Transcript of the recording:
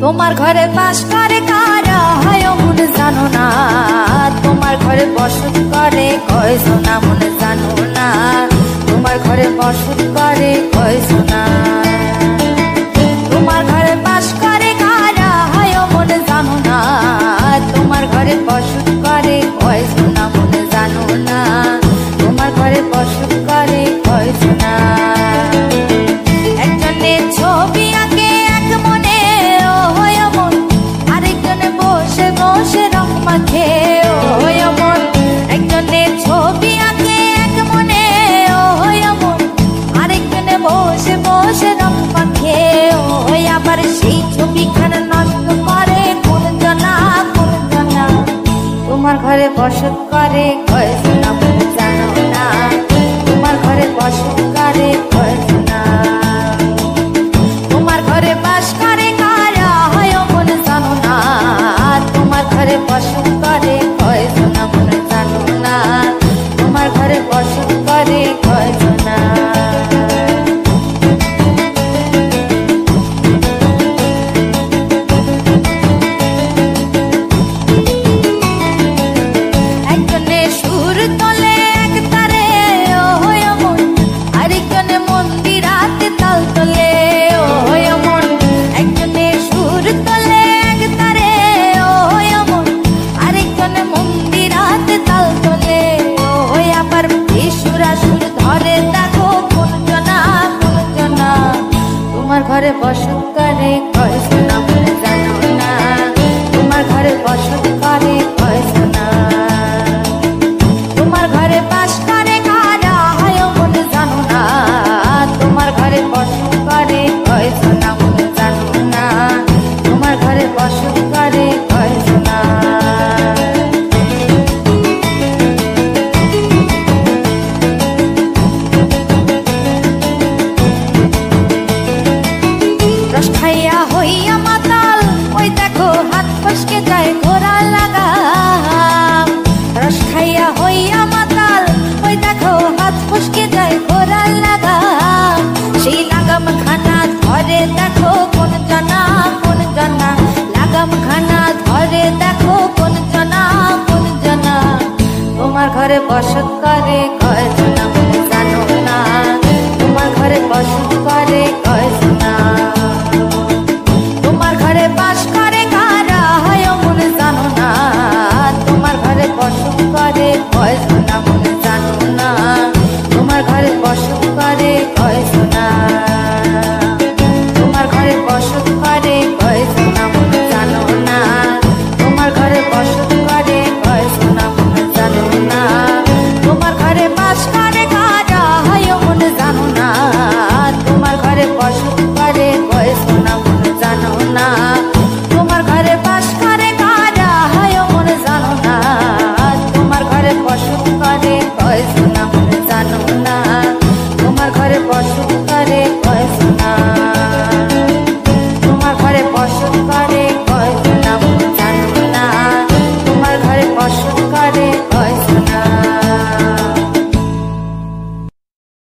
তোমার ঘরে বাস করে কারা হয় মন জানো না, তোমার ঘরে বসত করে কয়জনা মন জানো না, তোমার ঘরে বসত করে কয়জনা। তোমার ঘরে বাস করে কারা হয় মন জানো না, তোমার ঘরে বসত করে কয়জনা মন জানো না, তোমার ঘরে বসত করে কয়জনা। একজনের ছবি আঁকে এক মনে ও হয় মন, আরেকজনে বসে বসে রং মাখে ও হয় মন। একজনের ছবি আঁকে এক মনে ও হয় মন, আরেকজনে বসে বসে রং মাখে ও হয়। আবার সেই ছবিখানা নষ্ট করে কোন জনা কোন জনা, তোমার ঘরে বসত করে কয়জনা মন জানো না, তোমার ঘরে বসত করে কয়জনা। তোমার ঘরে বাস করে কারা হয় মন জানো না, তোমার ঘরে বসত করে কয়জনা মন জানো না, তোমার ঘরে বসত করে কয়জনা। একজনে সুর তোলে এক তারে ও হয় মন, আরেকজনে মন্দিরাতে তাল তোলে ও হয় মন। একজনে সুর তোলে এক তারে ও হয় মন, আরেকজনে মন্দিরাতে তাল তোলে ও হয়। আবার সুরা সুর ধরে দেখো কোন জনা কোন জনা, তোমার ঘরে বসত করে কয়জনা মন জানো না, তোমার ঘরে বসত করে কয়জনা। তোমার ঘরে বাস করে কারা হয় মন জানো না, তোমার ঘরে বসত করে কয়জনা মন জানো না, তোমার ঘরে বসত করে কয়জনা। রস খাইয়া হইয়া মাতাল ওই দেখো হাত ফসকে যায় ঘোড়া লাগাম। রস খাইয়া হইয়া মাতাল ওই দেখো হাত ফসকে যায় ঘোড়া লাগাম। সেই লাগাম খানা ধরে দেখো কোন জনা কোন জনা, লাগাম খানা ধরে দেখো কোন জনা কোন জনা। তোমার ঘরে বসত করে কয়জনা মন জানো না, তোমার ঘরে বসত করে কয়জনা। তোমার ঘরে বাস করে কারা হয় মন জানো না, তোমার ঘরে বসত করে কয়জনা মন জানো না, তোমার ঘরে বসত করে কয়জনা। তোমার ঘরে বসত করে কয়জনা মন জানো না, তোমার ঘরে বসত করে কয়জনা মন জানো না। তোমার ঘরে বাস করে কারা হয় মন জানো না, তোমার ঘরে বসত করে কয়জনা মন জানো না, তোমার ঘরে বাস করে কারা হয় মন জানো না, তোমার ঘরে বসত করে কয়জনা মন জানো না, তোমার ঘরে বসত করে কয়জনা, তোমার ঘরে বসত করে